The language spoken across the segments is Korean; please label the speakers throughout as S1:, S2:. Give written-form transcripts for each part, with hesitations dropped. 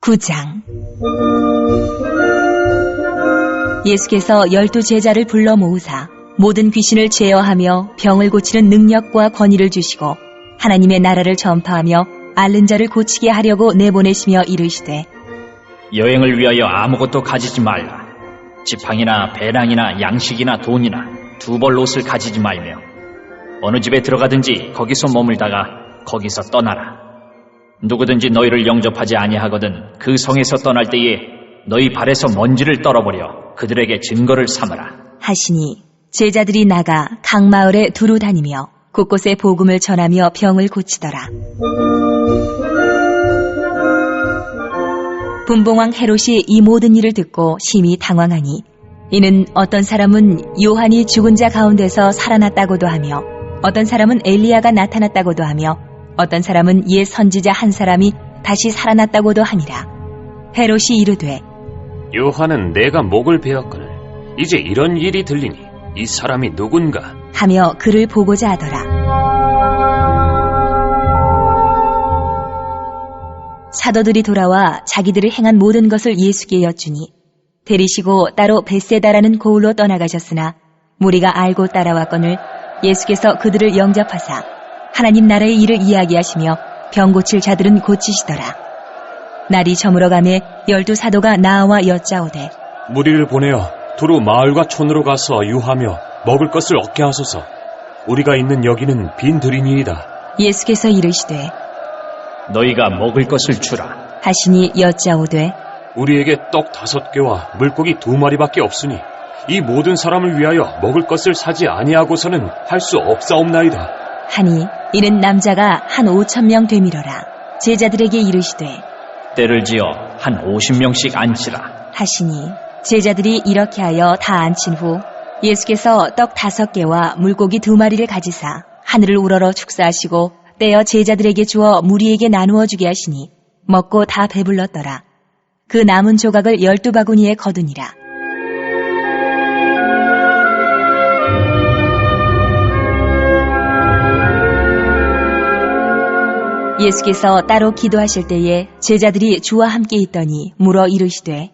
S1: 9장. 예수께서 12제자를 불러 모으사 모든 귀신을 제어하며 병을 고치는 능력과 권위를 주시고 하나님의 나라를 전파하며 앓는 자를 고치게 하려고 내보내시며 이르시되,
S2: 여행을 위하여 아무것도 가지지 말라. 지팡이나 배낭이나 양식이나 돈이나 두 벌 옷을 가지지 말며 어느 집에 들어가든지 거기서 머물다가 거기서 떠나라. 누구든지 너희를 영접하지 아니하거든 그 성에서 떠날 때에 너희 발에서 먼지를 떨어버려 그들에게 증거를 삼으라
S1: 하시니, 제자들이 나가 각 마을에 두루 다니며 곳곳에 복음을 전하며 병을 고치더라. 분봉왕 헤롯이 이 모든 일을 듣고 심히 당황하니, 이는 어떤 사람은 요한이 죽은 자 가운데서 살아났다고도 하며 어떤 사람은 엘리야가 나타났다고도 하며 어떤 사람은 옛 선지자 한 사람이 다시 살아났다고도 하니라. 헤롯이 이르되,
S3: 요한은 내가 목을 베었거늘 이제 이런 일이 들리니 이 사람이 누군가
S1: 하며 그를 보고자 하더라. 사도들이 돌아와 자기들이 행한 모든 것을 예수께 여쭈니, 데리시고 따로 벳세다라는 고을로 떠나가셨으나 무리가 알고 따라왔거늘 예수께서 그들을 영접하사 하나님 나라의 일을 이야기하시며 병 고칠 자들은 고치시더라. 날이 저물어가매 12사도가 나와 여짜오되,
S3: 무리를 보내어 두루 마을과 촌으로 가서 유하며 먹을 것을 얻게 하소서. 우리가 있는 여기는 빈 들이니이다.
S1: 예수께서 이르시되,
S2: 너희가 먹을 것을 주라.
S1: 하시니 여짜오되,
S3: 우리에게 떡 5개와 물고기 2마리밖에 없으니 이 모든 사람을 위하여 먹을 것을 사지 아니하고서는 할 수 없사옵나이다.
S1: 하니, 이는 남자가 한 5,000명 되밀어라. 제자들에게 이르시되,
S2: 때를 지어 한 50명씩 앉히라
S1: 하시니, 제자들이 이렇게 하여 다 앉힌 후 예수께서 떡 5개와 물고기 2마리를 가지사 하늘을 우러러 축사하시고 떼어 제자들에게 주어 무리에게 나누어 주게 하시니 먹고 다 배불렀더라. 그 남은 조각을 12바구니에 거두니라. 예수께서 따로 기도하실 때에 제자들이 주와 함께 있더니 물어 이르시되,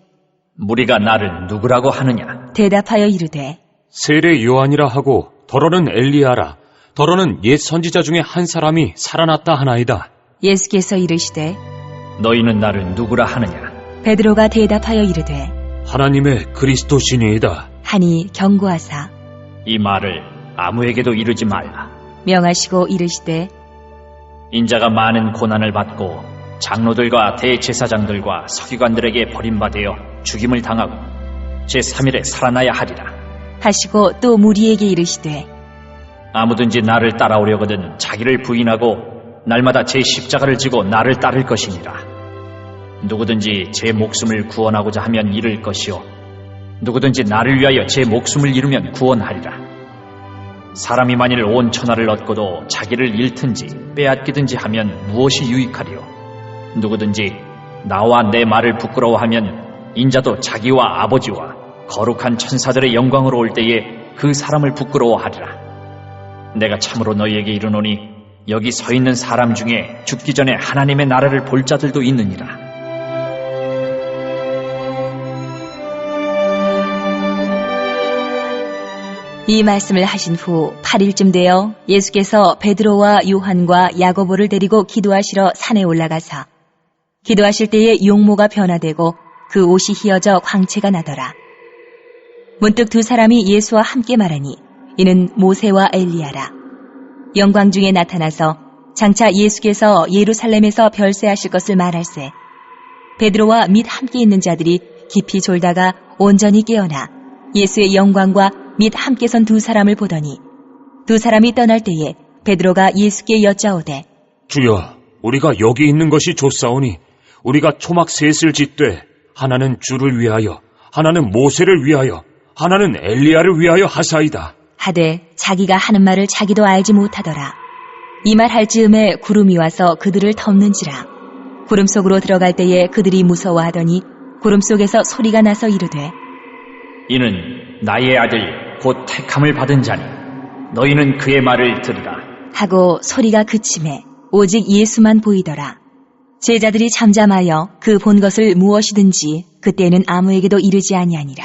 S2: 무리가 나를 누구라고 하느냐?
S1: 대답하여 이르되,
S3: 세례 요한이라 하고 더러는 엘리야라. 더러는 옛 선지자 중에 한 사람이 살아났다 하나이다.
S1: 예수께서 이르시되,
S2: 너희는 나를 누구라 하느냐?
S1: 베드로가 대답하여 이르되,
S3: 하나님의 그리스도시니이다.
S1: 하니 경고하사
S2: 이 말을 아무에게도 이르지 말라.
S1: 명하시고 이르시되,
S2: 인자가 많은 고난을 받고 장로들과 대제사장들과 서기관들에게 버림받아 죽임을 당하고 제3일에 살아나야 하리라.
S1: 하시고 또 무리에게 이르시되,
S2: 아무든지 나를 따라오려거든 자기를 부인하고 날마다 제 십자가를 지고 나를 따를 것이니라. 누구든지 제 목숨을 구원하고자 하면 잃을 것이요 누구든지 나를 위하여 제 목숨을 잃으면 구원하리라. 사람이 만일 온 천하를 얻고도 자기를 잃든지 빼앗기든지 하면 무엇이 유익하리요? 누구든지 나와 내 말을 부끄러워하면 인자도 자기와 아버지와 거룩한 천사들의 영광으로 올 때에 그 사람을 부끄러워하리라. 내가 참으로 너희에게 이르노니 여기 서 있는 사람 중에 죽기 전에 하나님의 나라를 볼 자들도 있느니라.
S1: 이 말씀을 하신 후 8일쯤 되어 예수께서 베드로와 요한과 야고보를 데리고 기도하시러 산에 올라가사 기도하실 때에 용모가 변화되고 그 옷이 휘어져 광채가 나더라. 문득 두 사람이 예수와 함께 말하니 이는 모세와 엘리야라. 영광 중에 나타나서 장차 예수께서 예루살렘에서 별세하실 것을 말할세. 베드로와 및 함께 있는 자들이 깊이 졸다가 온전히 깨어나 예수의 영광과 및 함께 선 두 사람을 보더니 두 사람이 떠날 때에 베드로가 예수께 여짜오되,
S3: 주여, 우리가 여기 있는 것이 좋사오니 우리가 초막 셋을 짓되 하나는 주를 위하여, 하나는 모세를 위하여, 하나는 엘리야를 위하여 하사이다.
S1: 하되 자기가 하는 말을 자기도 알지 못하더라. 이 말 할 즈음에 구름이 와서 그들을 덮는지라. 구름 속으로 들어갈 때에 그들이 무서워하더니 구름 속에서 소리가 나서 이르되,
S2: 이는 나의 아들 곧 택함을 받은 자니 너희는 그의 말을 들으라.
S1: 하고 소리가 그치매 오직 예수만 보이더라. 제자들이 잠잠하여 그 본 것을 무엇이든지 그때는 아무에게도 이르지 아니하니라.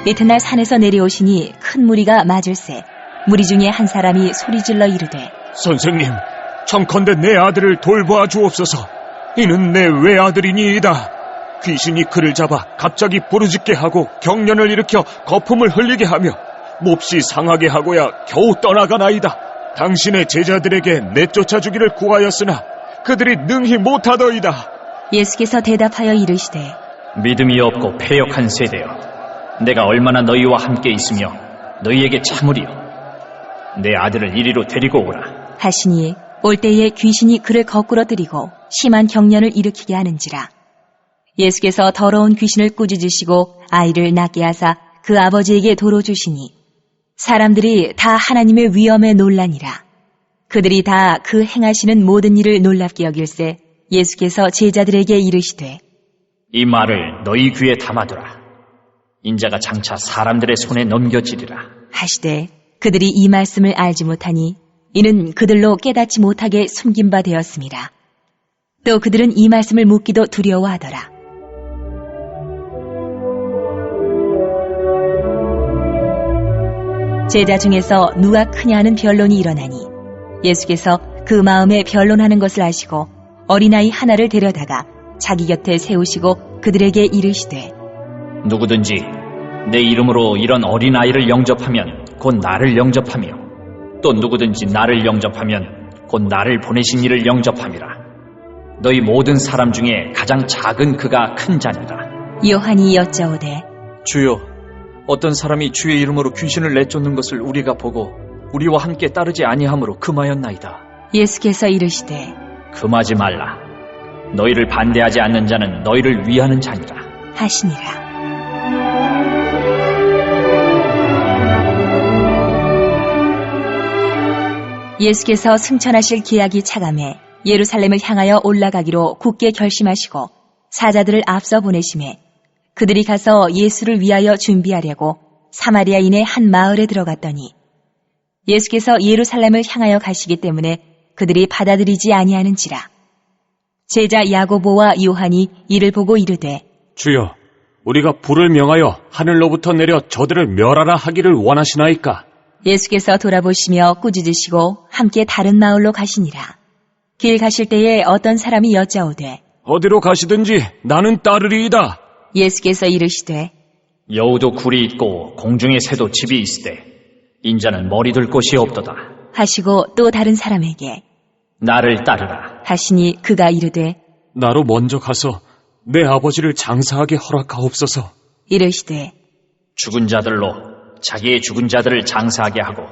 S1: 이튿날 산에서 내려오시니 큰 무리가 맞을새 무리 중에 한 사람이 소리질러 이르되
S3: 선생님, 청컨대 내 아들을 돌보아 주옵소서. 이는 내 외아들이니이다. 귀신이 그를 잡아 갑자기 부르짖게 하고 경련을 일으켜 거품을 흘리게 하며 몹시 상하게 하고야 겨우 떠나가나이다. 당신의 제자들에게 내쫓아 주기를 구하였으나 그들이 능히 못하더이다.
S1: 예수께서 대답하여 이르시되
S2: 믿음이 없고 패역한 세대여, 내가 얼마나 너희와 함께 있으며 너희에게 참으리요. 내 아들을 이리로 데리고 오라.
S1: 하시니 올 때에 귀신이 그를 거꾸로 들이고 심한 경련을 일으키게 하는지라. 예수께서 더러운 귀신을 꾸짖으시고 아이를 낫게 하사 그 아버지에게 도로 주시니 사람들이 다 하나님의 위엄에 놀라니라. 그들이 다 그 행하시는 모든 일을 놀랍게 여길새 예수께서 제자들에게 이르시되
S2: 이 말을 너희 귀에 담아두라. 인자가 장차 사람들의 손에 넘겨지리라.
S1: 하시되 그들이 이 말씀을 알지 못하니 이는 그들로 깨닫지 못하게 숨긴 바 되었습니다. 또 그들은 이 말씀을 묻기도 두려워하더라. 제자 중에서 누가 크냐 하는 변론이 일어나니 예수께서 그 마음에 변론하는 것을 아시고 어린아이 하나를 데려다가 자기 곁에 세우시고 그들에게 이르시되
S2: 누구든지 내 이름으로 이런 어린아이를 영접하면 곧 나를 영접하며 또 누구든지 나를 영접하면 곧 나를 보내신 이를 영접함이라. 너희 모든 사람 중에 가장 작은 그가 큰 자니라.
S1: 요한이 여짜오되
S2: 주여, 어떤 사람이 주의 이름으로 귀신을 내쫓는 것을 우리가 보고 우리와 함께 따르지 아니하므로 금하였나이다.
S1: 예수께서 이르시되
S2: 금하지 말라. 너희를 반대하지 않는 자는 너희를 위하는 자니라.
S1: 하시니라. 예수께서 승천하실 기약이 차감해 예루살렘을 향하여 올라가기로 굳게 결심하시고 사자들을 앞서 보내심에 그들이 가서 예수를 위하여 준비하려고 사마리아인의 한 마을에 들어갔더니 예수께서 예루살렘을 향하여 가시기 때문에 그들이 받아들이지 아니하는지라. 제자 야고보와 요한이 이를 보고 이르되
S3: 주여, 우리가 불을 명하여 하늘로부터 내려 저들을 멸하라 하기를 원하시나이까?
S1: 예수께서 돌아보시며 꾸짖으시고 함께 다른 마을로 가시니라. 길 가실 때에 어떤 사람이 여짜오되
S3: 어디로 가시든지 나는 따르리이다.
S1: 예수께서 이르시되
S2: 여우도 굴이 있고 공중의 새도 집이 있으되 인자는 머리 둘 곳이 없도다.
S1: 하시고 또 다른 사람에게
S2: 나를 따르라.
S1: 하시니 그가 이르되
S3: 나로 먼저 가서 내 아버지를 장사하게 허락하옵소서.
S1: 이르시되
S2: 죽은 자들로 자기의 죽은 자들을 장사하게 하고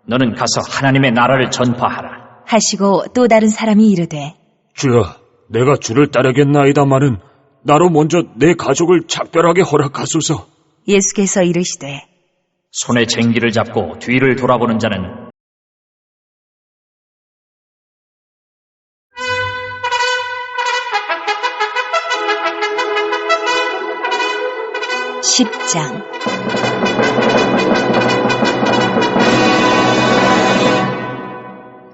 S2: 너는 가서 하나님의 나라를 전파하라.
S1: 하시고 또 다른 사람이 이르되
S3: 주여, 내가 주를 따르겠나이다마는 나로 먼저 내 가족을 작별하게 허락하소서.
S1: 예수께서 이르시되
S2: 손에 쟁기를 잡고 뒤를 돌아보는 자는
S1: 10장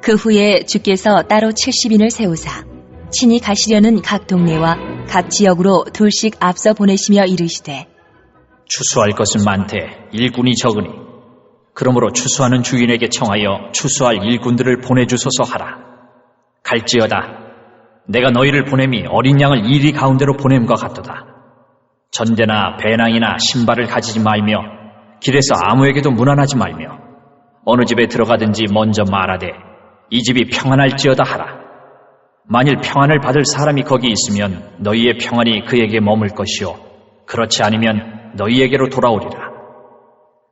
S1: 그 후에 주께서 따로 70인을 세우사 친히 가시려는 각 동네와 각 지역으로 둘씩 앞서 보내시며 이르시되
S2: 추수할 것은 많되 일꾼이 적으니 그러므로 추수하는 주인에게 청하여 추수할 일꾼들을 보내주소서 하라. 갈지어다. 내가 너희를 보냄이 어린 양을 이리 가운데로 보냄과 같도다. 전대나 배낭이나 신발을 가지지 말며 길에서 아무에게도 문안하지 말며 어느 집에 들어가든지 먼저 말하되 이 집이 평안할지어다 하라. 만일 평안을 받을 사람이 거기 있으면 너희의 평안이 그에게 머물 것이요 그렇지 않으면 너희에게로 돌아오리라.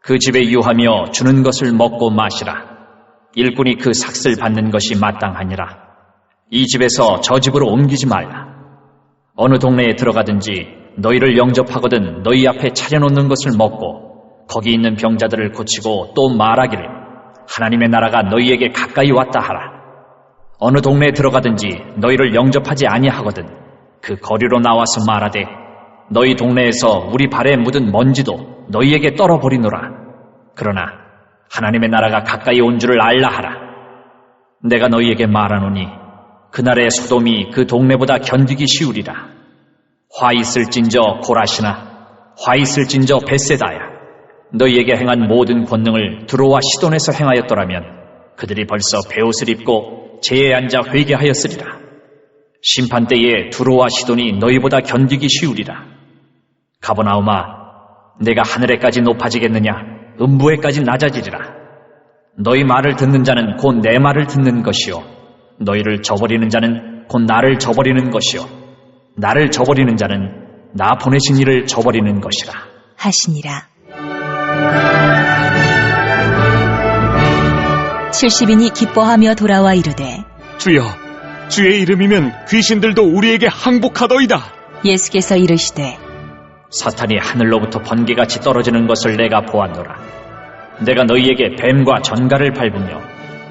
S2: 그 집에 유하며 주는 것을 먹고 마시라. 일꾼이 그 삭슬 받는 것이 마땅하니라. 이 집에서 저 집으로 옮기지 말라. 어느 동네에 들어가든지 너희를 영접하거든 너희 앞에 차려놓는 것을 먹고 거기 있는 병자들을 고치고 또 말하기를 하나님의 나라가 너희에게 가까이 왔다 하라. 어느 동네에 들어가든지 너희를 영접하지 아니하거든 그 거리로 나와서 말하되 너희 동네에서 우리 발에 묻은 먼지도 너희에게 떨어버리노라. 그러나 하나님의 나라가 가까이 온 줄을 알라 하라. 내가 너희에게 말하노니 그날의 소돔이 그 동네보다 견디기 쉬우리라. 화 있을진저 고라시나 화 있을진저 벳세다야. 너희에게 행한 모든 권능을 두로와 시돈에서 행하였더라면 그들이 벌써 베옷을 입고 제에 앉아 회개하였으리라. 심판 때에 두로와 시돈이 너희보다 견디기 쉬우리라. 가버나움아, 내가 하늘에까지 높아지겠느냐? 음부에까지 낮아지리라. 너희 말을 듣는 자는 곧 내 말을 듣는 것이요, 너희를 저버리는 자는 곧 나를 저버리는 것이요, 나를 저버리는 자는 나 보내신 이를 저버리는 것이라
S1: 하시니라. 70인이 기뻐하며 돌아와 이르되
S3: 주여, 주의 이름이면 귀신들도 우리에게 항복하더이다.
S1: 예수께서 이르시되
S2: 사탄이 하늘로부터 번개같이 떨어지는 것을 내가 보았노라. 내가 너희에게 뱀과 전갈을 밟으며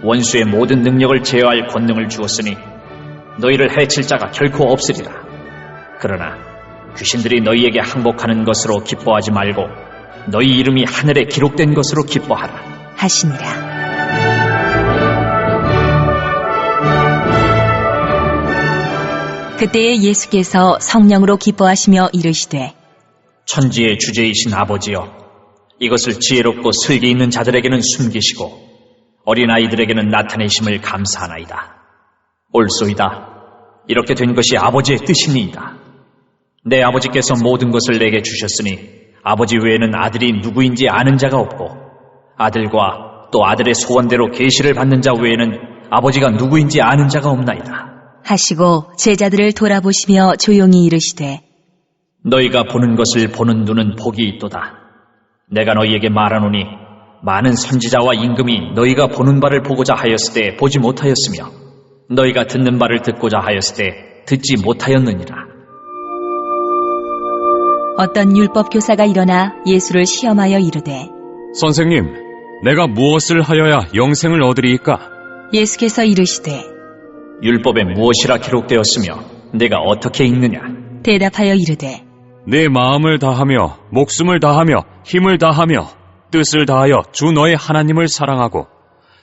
S2: 원수의 모든 능력을 제어할 권능을 주었으니 너희를 해칠 자가 결코 없으리라. 그러나 귀신들이 너희에게 항복하는 것으로 기뻐하지 말고 너희 이름이 하늘에 기록된 것으로 기뻐하라
S1: 하시니라. 그때에 예수께서 성령으로 기뻐하시며 이르시되
S2: 천지의 주제이신 아버지여, 이것을 지혜롭고 슬기 있는 자들에게는 숨기시고 어린아이들에게는 나타내심을 감사하나이다. 옳소이다. 이렇게 된 것이 아버지의 뜻이니이다. 내 아버지께서 모든 것을 내게 주셨으니 아버지 외에는 아들이 누구인지 아는 자가 없고 아들과 또 아들의 소원대로 계시를 받는 자 외에는 아버지가 누구인지 아는 자가 없나이다.
S1: 하시고 제자들을 돌아보시며 조용히 이르시되
S2: 너희가 보는 것을 보는 눈은 복이 있도다. 내가 너희에게 말하노니 많은 선지자와 임금이 너희가 보는 바를 보고자 하였을 때 보지 못하였으며 너희가 듣는 바를 듣고자 하였을 때 듣지 못하였느니라.
S1: 어떤 율법 교사가 일어나 예수를 시험하여 이르되
S3: 선생님, 내가 무엇을 하여야 영생을 얻으리이까?
S1: 예수께서 이르시되
S2: 율법에 무엇이라 기록되었으며 내가 어떻게 읽느냐?
S1: 대답하여 이르되
S3: 내 마음을 다하며 목숨을 다하며 힘을 다하며 뜻을 다하여 주 너의 하나님을 사랑하고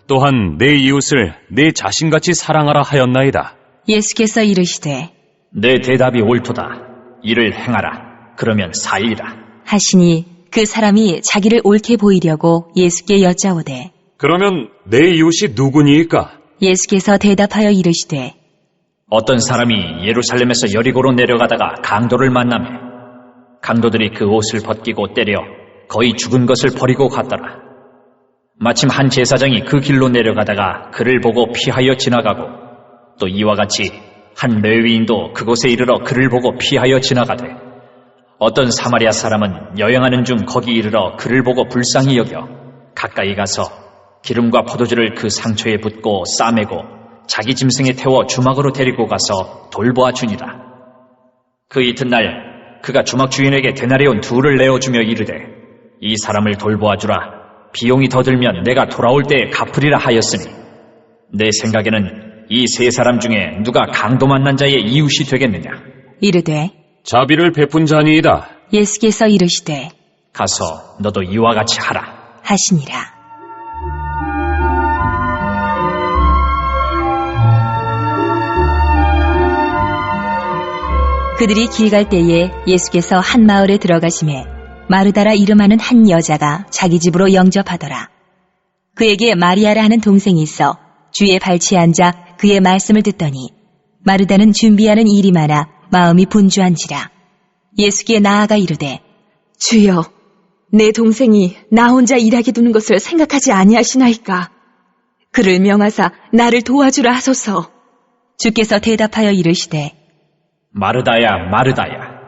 S3: 또한 내 이웃을 내 자신같이 사랑하라 하였나이다.
S1: 예수께서 이르시되
S2: 내 대답이 옳도다. 이를 행하라. 그러면 살리라.
S1: 하시니 그 사람이 자기를 옳게 보이려고 예수께 여짜오되
S3: 그러면 내 이웃이 누구니이까?
S1: 예수께서 대답하여 이르시되
S2: 어떤 사람이 예루살렘에서 여리고로 내려가다가 강도를 만나매 강도들이 그 옷을 벗기고 때려 거의 죽은 것을 버리고 갔더라. 마침 한 제사장이 그 길로 내려가다가 그를 보고 피하여 지나가고 또 이와 같이 한 레위인도 그곳에 이르러 그를 보고 피하여 지나가되 어떤 사마리아 사람은 여행하는 중 거기 이르러 그를 보고 불쌍히 여겨 가까이 가서 기름과 포도주를 그 상처에 붓고 싸매고 자기 짐승에 태워 주막으로 데리고 가서 돌보아 주니라. 그 이튿날 그가 주막 주인에게 데나리온 2를 내어주며 이르되 이 사람을 돌보아 주라. 비용이 더 들면 내가 돌아올 때에 갚으리라 하였으니 내 생각에는 이 3사람 중에 누가 강도 만난 자의 이웃이 되겠느냐?
S1: 이르되
S3: 자비를 베푼 자니이다.
S1: 예수께서 이르시되
S2: 가서 너도 이와 같이 하라
S1: 하시니라. 그들이 길 갈 때에 예수께서 한 마을에 들어가심에 마르다라 이름하는 한 여자가 자기 집으로 영접하더라. 그에게 마리아라 하는 동생이 있어 주의 발치에 앉아 그의 말씀을 듣더니 마르다는 준비하는 일이 많아 마음이 분주한지라. 예수께 나아가 이르되
S4: 주여, 내 동생이 나 혼자 일하게 두는 것을 생각하지 아니하시나이까? 그를 명하사 나를 도와주라 하소서.
S1: 주께서 대답하여 이르시되
S2: 마르다야 마르다야,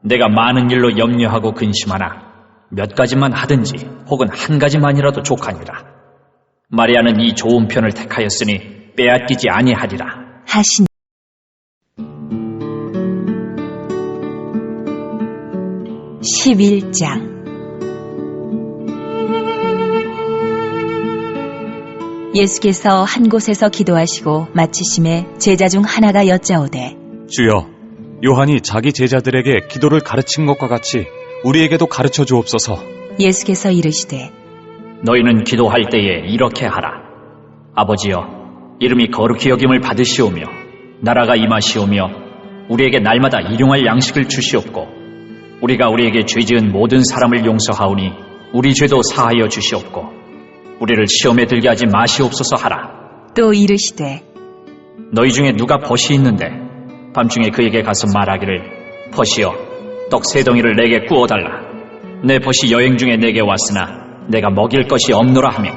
S2: 내가 많은 일로 염려하고 근심하나 몇 가지만 하든지 혹은 한 가지만이라도 족하니라. 마리아는 이 좋은 편을 택하였으니 빼앗기지 아니하리라
S1: 하시니 11장 예수께서 한 곳에서 기도하시고 마치심에 제자 중 하나가 여짜오되
S3: 주여, 요한이 자기 제자들에게 기도를 가르친 것과 같이 우리에게도 가르쳐 주옵소서.
S1: 예수께서 이르시되
S2: 너희는 기도할 때에 이렇게 하라. 아버지여, 이름이 거룩히 여김을 받으시오며 나라가 임하시오며 우리에게 날마다 일용할 양식을 주시옵고 우리가 우리에게 죄지은 모든 사람을 용서하오니 우리 죄도 사하여 주시옵고 우리를 시험에 들게 하지 마시옵소서 하라.
S1: 또 이르시되
S2: 너희 중에 누가 벗이 있는데 밤중에 그에게 가서 말하기를 벗이여 떡 3덩이를 내게 구워달라. 내 벗이 여행 중에 내게 왔으나 내가 먹일 것이 없노라 하며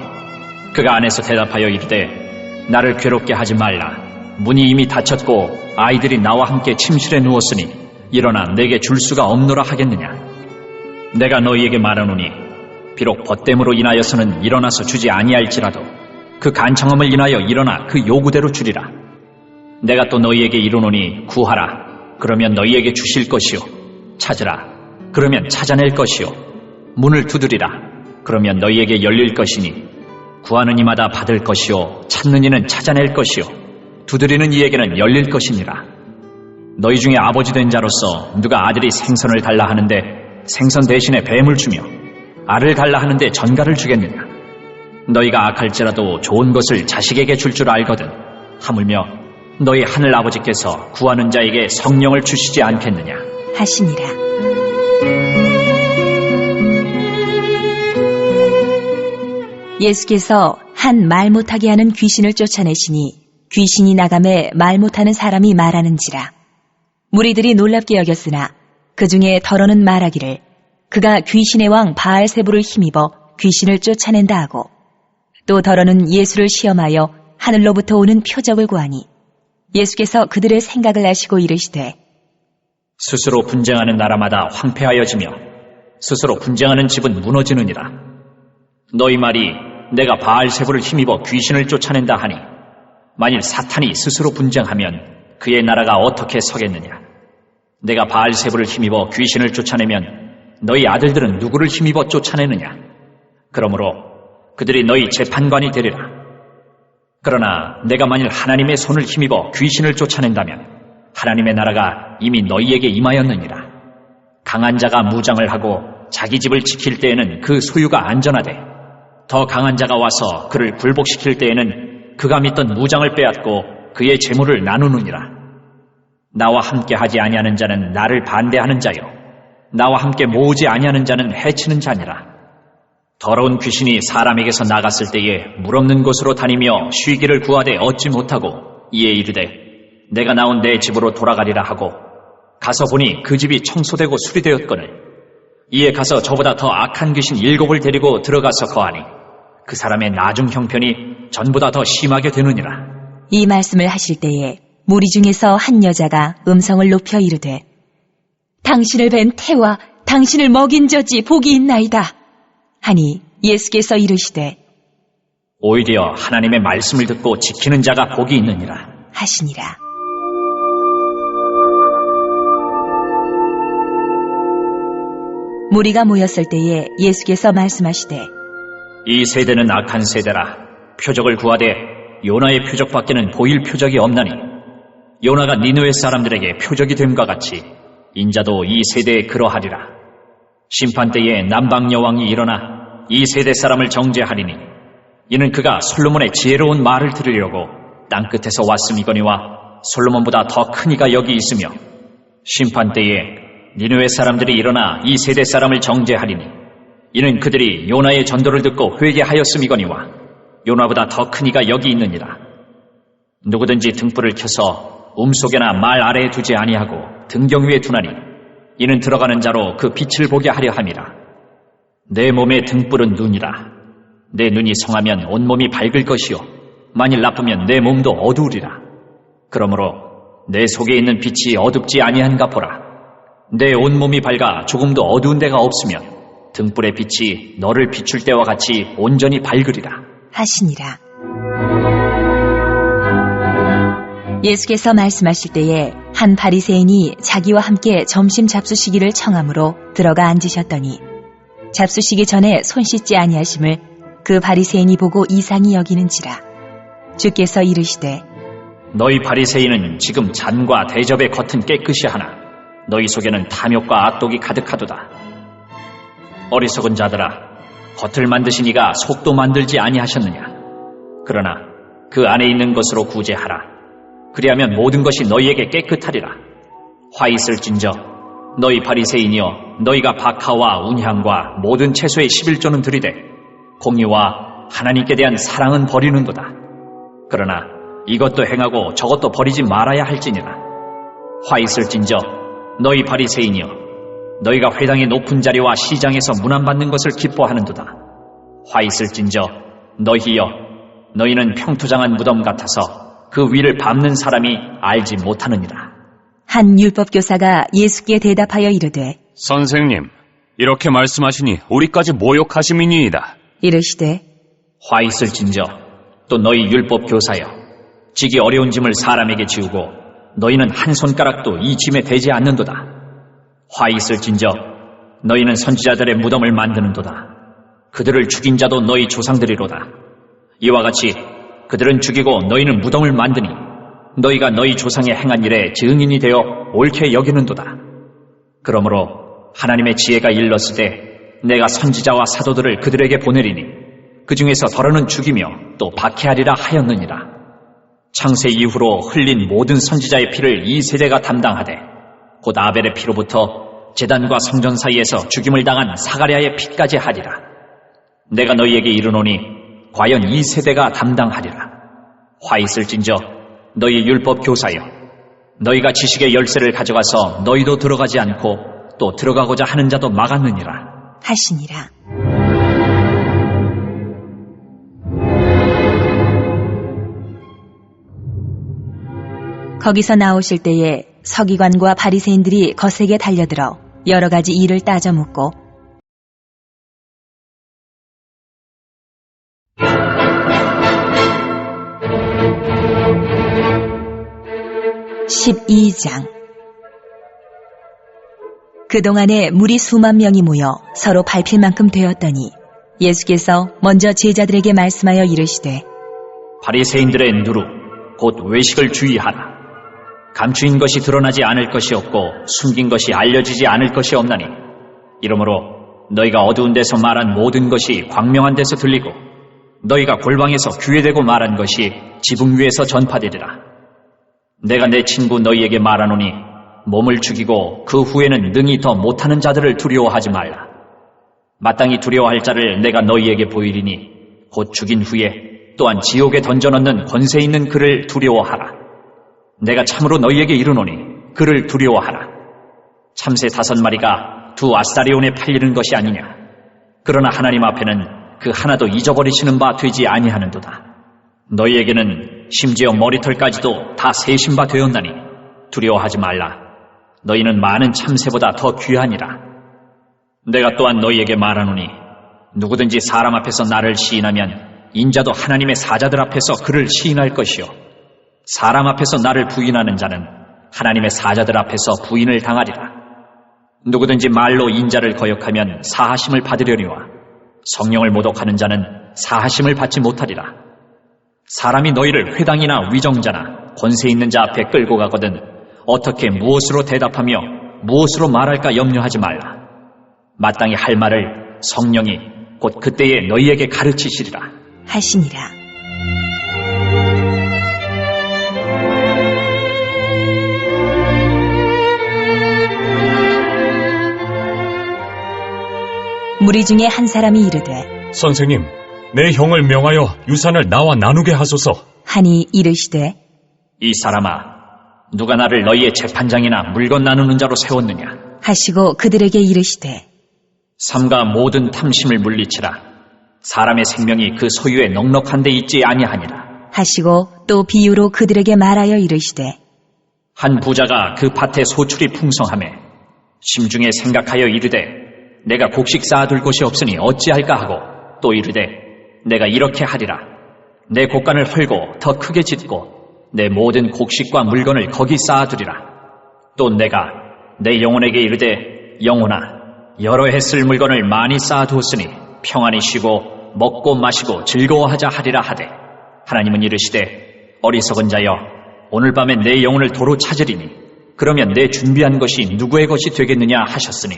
S2: 그가 안에서 대답하여 이르되 나를 괴롭게 하지 말라. 문이 이미 닫혔고 아이들이 나와 함께 침실에 누웠으니 일어나 내게 줄 수가 없노라 하겠느냐. 내가 너희에게 말하노니 비록 벗됨으로 인하여서는 일어나서 주지 아니할지라도 그 간청함을 인하여 일어나 그 요구대로 주리라. 내가 또 너희에게 이르노니 구하라. 그러면 너희에게 주실 것이요 찾으라. 그러면 찾아낼 것이요 문을 두드리라. 그러면 너희에게 열릴 것이니 구하는 이마다 받을 것이요 찾는 이는 찾아낼 것이요 두드리는 이에게는 열릴 것이니라. 너희 중에 아버지 된 자로서 누가 아들이 생선을 달라 하는데 생선 대신에 뱀을 주며 알을 달라 하는데 전갈을 주겠느냐. 너희가 악할지라도 좋은 것을 자식에게 줄 줄 알거든 하물며 너희 하늘 아버지께서 구하는 자에게 성령을 주시지 않겠느냐
S1: 하시니라. 예수께서 한 말 못하게 하는 귀신을 쫓아내시니 귀신이 나감에 말 못하는 사람이 말하는지라. 무리들이 놀랍게 여겼으나 그 중에 더러는 말하기를 그가 귀신의 왕 바알세부를 힘입어 귀신을 쫓아낸다 하고 또 더러는 예수를 시험하여 하늘로부터 오는 표적을 구하니 예수께서 그들의 생각을 아시고 이르시되
S2: 스스로 분쟁하는 나라마다 황폐하여지며 스스로 분쟁하는 집은 무너지느니라. 너희 말이 내가 바알세부를 힘입어 귀신을 쫓아낸다 하니 만일 사탄이 스스로 분쟁하면 그의 나라가 어떻게 서겠느냐. 내가 바알세부를 힘입어 귀신을 쫓아내면 너희 아들들은 누구를 힘입어 쫓아내느냐. 그러므로 그들이 너희 재판관이 되리라. 그러나 내가 만일 하나님의 손을 힘입어 귀신을 쫓아낸다면 하나님의 나라가 이미 너희에게 임하였느니라. 강한 자가 무장을 하고 자기 집을 지킬 때에는 그 소유가 안전하되 더 강한 자가 와서 그를 굴복시킬 때에는 그가 믿던 무장을 빼앗고 그의 재물을 나누느니라. 나와 함께 하지 아니하는 자는 나를 반대하는 자요 나와 함께 모으지 아니하는 자는 해치는 자니라. 더러운 귀신이 사람에게서 나갔을 때에 물 없는 곳으로 다니며 쉬기를 구하되 얻지 못하고 이에 이르되 내가 나온 내 집으로 돌아가리라 하고 가서 보니 그 집이 청소되고 수리되었거늘 이에 가서 저보다 더 악한 귀신 7을 데리고 들어가서 거하니 그 사람의 나중 형편이 전보다 더 심하게 되느니라.
S1: 이 말씀을 하실 때에 무리 중에서 한 여자가 음성을 높여 이르되 당신을 뵌 태와 당신을 먹인 저지 복이 있나이다 하니 예수께서 이르시되
S2: 오히려 하나님의 말씀을 듣고 지키는 자가 복이 있느니라
S1: 하시니라. 무리가 모였을 때에 예수께서 말씀하시되
S2: 이 세대는 악한 세대라. 표적을 구하되 요나의 표적밖에는 보일 표적이 없나니 요나가 니느웨 사람들에게 표적이 됨과 같이 인자도 이 세대에 그러하리라. 심판 때에 남방 여왕이 일어나 이 세대 사람을 정죄하리니 이는 그가 솔로몬의 지혜로운 말을 들으려고 땅끝에서 왔음이거니와 솔로몬보다 더 큰 이가 여기 있으며 심판 때에 니느웨 사람들이 일어나 이 세대 사람을 정죄하리니 이는 그들이 요나의 전도를 듣고 회개하였음이거니와 요나보다 더 큰 이가 여기 있느니라. 누구든지 등불을 켜서 움속에나 말 아래에 두지 아니하고 등경 위에 두나니 이는 들어가는 자로 그 빛을 보게 하려 함이라. 내 몸의 등불은 눈이라. 내 눈이 성하면 온몸이 밝을 것이요 만일 나쁘면 내 몸도 어두우리라. 그러므로 내 속에 있는 빛이 어둡지 아니한가 보라. 내 온몸이 밝아 조금도 어두운 데가 없으면 등불의 빛이 너를 비출 때와 같이 온전히 밝으리라
S1: 하시니라. 예수께서 말씀하실 때에 한 바리새인이 자기와 함께 점심 잡수시기를 청함으로 들어가 앉으셨더니 잡수시기 전에 손 씻지 아니하심을 그 바리새인이 보고 이상히 여기는지라. 주께서 이르시되
S2: 너희 바리새인은 지금 잔과 대접의 겉은 깨끗이 하나 너희 속에는 탐욕과 악독이 가득하도다. 어리석은 자들아, 겉을 만드시니가 속도 만들지 아니하셨느냐? 그러나 그 안에 있는 것으로 구제하라. 그리하면 모든 것이 너희에게 깨끗하리라. 화 있을진저 너희 바리새인이여, 너희가 박하와 운향과 모든 채소의 11조는 들이되 공의와 하나님께 대한 사랑은 버리는도다. 그러나 이것도 행하고 저것도 버리지 말아야 할지니라. 화 있을진저 너희 바리새인이여, 너희가 회당의 높은 자리와 시장에서 문안받는 것을 기뻐하는도다. 화 있을진저 너희여, 너희는 평토장한 무덤 같아서 그 위를 밟는 사람이 알지 못하느니라.
S1: 한 율법교사가 예수께 대답하여 이르되
S3: 선생님, 이렇게 말씀하시니 우리까지 모욕하심이니이다.
S1: 이르시되
S2: 화 있을진저 또 너희 율법 교사여, 지기 어려운 짐을 사람에게 지우고 너희는 한 손가락도 이 짐에 대지 않는도다. 화 있을진저 너희는 선지자들의 무덤을 만드는도다. 그들을 죽인 자도 너희 조상들이로다. 이와 같이 그들은 죽이고 너희는 무덤을 만드니 너희가 너희 조상의 행한 일에 증인이 되어 옳게 여기는도다. 그러므로 하나님의 지혜가 일렀으되 내가 선지자와 사도들을 그들에게 보내리니 그 중에서 더러는 죽이며 또 박해하리라 하였느니라. 창세 이후로 흘린 모든 선지자의 피를 이 세대가 담당하되 곧 아벨의 피로부터 제단과 성전 사이에서 죽임을 당한 사가랴의 피까지 하리라. 내가 너희에게 이르노니 과연 이 세대가 담당하리라. 화 있을진저 너희 율법 교사여, 너희가 지식의 열쇠를 가져가서 너희도 들어가지 않고 또 들어가고자 하는 자도 막았느니라
S1: 하시니라. 거기서 나오실 때에 서기관과 바리새인들이 거세게 달려들어 여러 가지 일을 따져 묻고 12장. 그동안에 무리 수만 명이 모여 서로 밟힐 만큼 되었더니 예수께서 먼저 제자들에게 말씀하여 이르시되
S2: 바리새인들의 누룩 곧 외식을 주의하라. 감추인 것이 드러나지 않을 것이 없고 숨긴 것이 알려지지 않을 것이 없나니 이러므로 너희가 어두운 데서 말한 모든 것이 광명한 데서 들리고 너희가 골방에서 귀에 대고 말한 것이 지붕 위에서 전파되리라. 내가 내 친구 너희에게 말하노니 몸을 죽이고 그 후에는 능히 더 못하는 자들을 두려워하지 말라. 마땅히 두려워할 자를 내가 너희에게 보이리니 곧 죽인 후에 또한 지옥에 던져넣는 권세 있는 그를 두려워하라. 내가 참으로 너희에게 이르노니 그를 두려워하라. 참새 5마리가 2 아사리온에 팔리는 것이 아니냐. 그러나 하나님 앞에는 그 하나도 잊어버리시는 바 되지 아니하는도다. 너희에게는 심지어 머리털까지도 다 세신 바 되었나니 두려워하지 말라. 너희는 많은 참새보다 더 귀하니라. 내가 또한 너희에게 말하노니 누구든지 사람 앞에서 나를 시인하면 인자도 하나님의 사자들 앞에서 그를 시인할 것이요 사람 앞에서 나를 부인하는 자는 하나님의 사자들 앞에서 부인을 당하리라. 누구든지 말로 인자를 거역하면 사하심을 받으려니와 성령을 모독하는 자는 사하심을 받지 못하리라. 사람이 너희를 회당이나 위정자나 권세 있는 자 앞에 끌고 가거든 어떻게 무엇으로 대답하며 무엇으로 말할까 염려하지 말라. 마땅히 할 말을 성령이 곧 그때에 너희에게 가르치시리라
S1: 하시니라. 무리 중에 한 사람이 이르되
S3: 선생님, 내 형을 명하여 유산을 나와 나누게 하소서.
S1: 하니 이르시되
S2: 이 사람아, 누가 나를 너희의 재판장이나 물건 나누는 자로 세웠느냐.
S1: 하시고 그들에게 이르시되
S2: 삼가 모든 탐심을 물리치라. 사람의 생명이 그 소유에 넉넉한 데 있지 아니하니라.
S1: 하시고 또 비유로 그들에게 말하여 이르시되
S2: 한 부자가 그 밭에 소출이 풍성하매 심중에 생각하여 이르되 내가 곡식 쌓아둘 곳이 없으니 어찌할까 하고 또 이르되 내가 이렇게 하리라. 내 곡간을 헐고 더 크게 짓고 내 모든 곡식과 물건을 거기 쌓아두리라. 또 내가 내 영혼에게 이르되 영혼아, 여러 해 쓸 물건을 많이 쌓아두었으니 평안히 쉬고 먹고 마시고 즐거워하자 하리라 하되 하나님은 이르시되 어리석은 자여, 오늘 밤에 내 영혼을 도로 찾으리니 그러면 내 준비한 것이 누구의 것이 되겠느냐 하셨으니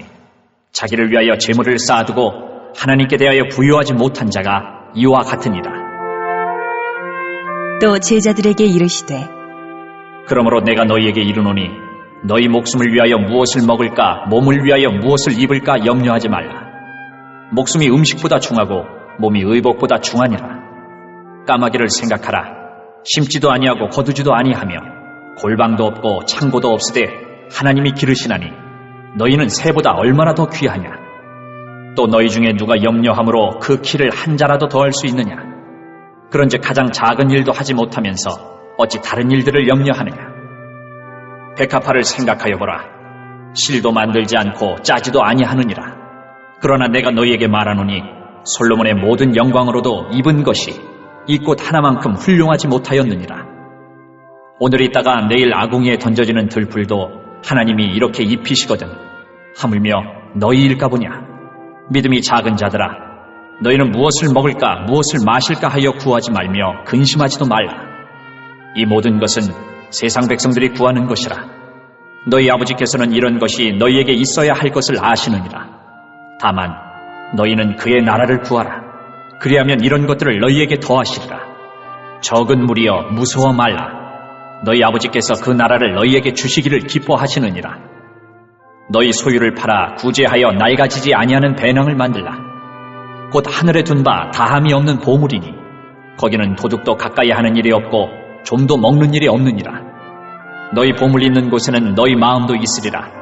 S2: 자기를 위하여 재물을 쌓아두고 하나님께 대하여 부요하지 못한 자가 이와 같으니라.
S1: 또 제자들에게 이르시되
S2: 그러므로 내가 너희에게 이르노니 너희 목숨을 위하여 무엇을 먹을까 몸을 위하여 무엇을 입을까 염려하지 말라. 목숨이 음식보다 중하고 몸이 의복보다 중하니라. 까마귀를 생각하라. 심지도 아니하고 거두지도 아니하며 골방도 없고 창고도 없으되 하나님이 기르시나니 너희는 새보다 얼마나 더 귀하냐. 또 너희 중에 누가 염려함으로 그 키를 한 자라도 더할 수 있느냐. 그런즉 가장 작은 일도 하지 못하면서 어찌 다른 일들을 염려하느냐. 백합화를 생각하여 보라. 실도 만들지 않고 짜지도 아니하느니라. 그러나 내가 너희에게 말하노니 솔로몬의 모든 영광으로도 입은 것이 이 꽃 하나만큼 훌륭하지 못하였느니라. 오늘 있다가 내일 아궁이에 던져지는 들풀도 하나님이 이렇게 입히시거든 하물며 너희일까 보냐. 믿음이 작은 자들아, 너희는 무엇을 먹을까 무엇을 마실까 하여 구하지 말며 근심하지도 말라. 이 모든 것은 세상 백성들이 구하는 것이라. 너희 아버지께서는 이런 것이 너희에게 있어야 할 것을 아시느니라. 다만 너희는 그의 나라를 구하라. 그리하면 이런 것들을 너희에게 더하시리라. 적은 무리여 무서워 말라. 너희 아버지께서 그 나라를 너희에게 주시기를 기뻐하시느니라. 너희 소유를 팔아 구제하여 낡아지지 아니하는 배낭을 만들라. 곧 하늘에 둔 바 다함이 없는 보물이니 거기는 도둑도 가까이 하는 일이 없고 좀도 먹는 일이 없느니라. 너희 보물 있는 곳에는 너희 마음도 있으리라.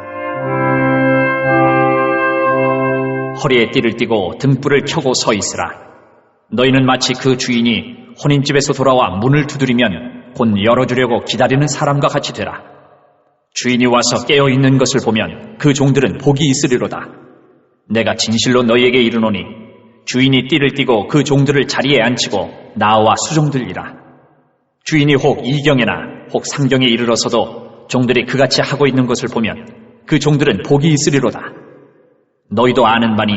S2: 허리에 띠를 띠고 등불을 켜고 서 있으라. 너희는 마치 그 주인이 혼인집에서 돌아와 문을 두드리면 곧 열어주려고 기다리는 사람과 같이 되라. 주인이 와서 깨어있는 것을 보면 그 종들은 복이 있으리로다. 내가 진실로 너희에게 이르노니 주인이 띠를 띠고 그 종들을 자리에 앉히고 나와 수종들이라. 주인이 혹 이경에나 혹 삼경에 이르러서도 종들이 그같이 하고 있는 것을 보면 그 종들은 복이 있으리로다. 너희도 아는 바니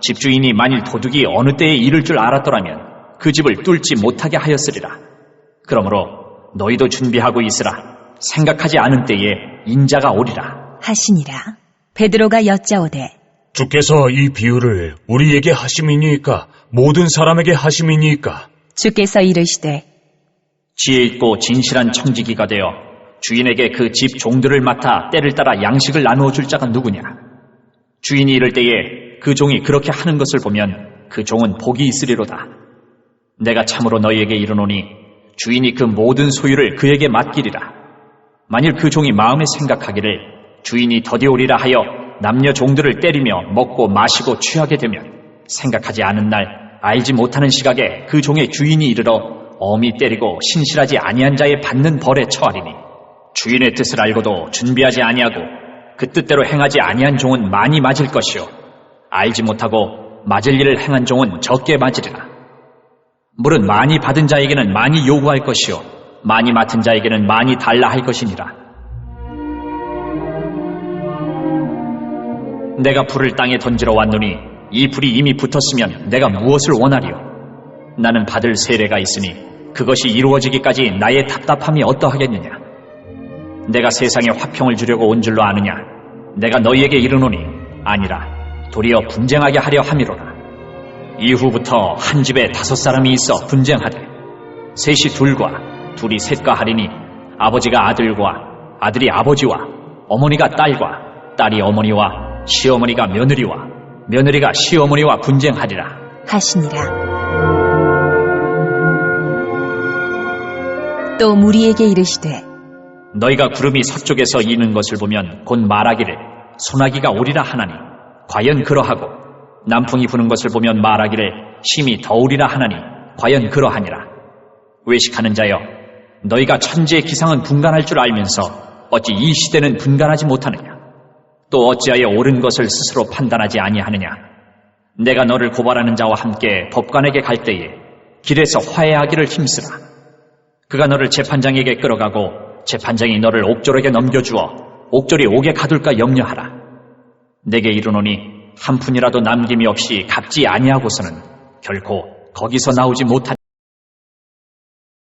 S2: 집주인이 만일 도둑이 어느 때에 이를 줄 알았더라면 그 집을 뚫지 못하게 하였으리라. 그러므로 너희도 준비하고 있으라. 생각하지 않은 때에 인자가 오리라
S1: 하시니라. 베드로가 여짜오되
S3: 주께서 이 비유를 우리에게 하심이니까 모든 사람에게 하심이니까.
S1: 주께서 이르시되
S2: 지혜 있고 진실한 청지기가 되어 주인에게 그 집 종들을 맡아 때를 따라 양식을 나누어 줄 자가 누구냐. 주인이 이를 때에 그 종이 그렇게 하는 것을 보면 그 종은 복이 있으리로다. 내가 참으로 너희에게 이르노니 주인이 그 모든 소유를 그에게 맡기리라. 만일 그 종이 마음에 생각하기를 주인이 더디오리라 하여 남녀 종들을 때리며 먹고 마시고 취하게 되면 생각하지 않은 날 알지 못하는 시각에 그 종의 주인이 이르러 엄히 때리고 신실하지 아니한 자의 받는 벌에 처하리니 주인의 뜻을 알고도 준비하지 아니하고 그 뜻대로 행하지 아니한 종은 많이 맞을 것이요 알지 못하고 맞을 일을 행한 종은 적게 맞으리라. 물은 많이 받은 자에게는 많이 요구할 것이요 많이 맡은 자에게는 많이 달라 할 것이니라. 내가 불을 땅에 던지러 왔노니 이 불이 이미 붙었으면 내가 무엇을 원하리요. 나는 받을 세례가 있으니 그것이 이루어지기까지 나의 답답함이 어떠하겠느냐. 내가 세상에 화평을 주려고 온 줄로 아느냐. 내가 너희에게 이르노니 아니라 도리어 분쟁하게 하려 함이로라. 이후부터 한 집에 5사람이 있어 분쟁하되 셋이 둘과 둘이 셋과 하리니 아버지가 아들과 아들이 아버지와 어머니가 딸과 딸이 어머니와 시어머니가 며느리와 며느리가 시어머니와 분쟁하리라
S1: 하시니라. 또 무리에게 이르시되
S2: 너희가 구름이 서쪽에서 이는 것을 보면 곧 말하기를 소나기가 오리라 하나니 과연 그러하고 남풍이 부는 것을 보면 말하기를 심히 더우리라 하나니 과연 그러하니라. 외식하는 자여, 너희가 천지의 기상은 분간할 줄 알면서 어찌 이 시대는 분간하지 못하느냐. 또 어찌하여 옳은 것을 스스로 판단하지 아니하느냐. 내가 너를 고발하는 자와 함께 법관에게 갈 때에 길에서 화해하기를 힘쓰라. 그가 너를 재판장에게 끌어가고 재판장이 너를 옥졸에게 넘겨주어 옥졸이 옥에 가둘까 염려하라. 내게 이르노니 한 푼이라도 남김이 없이 갚지 아니하고서는 결코 거기서 나오지 못하리라.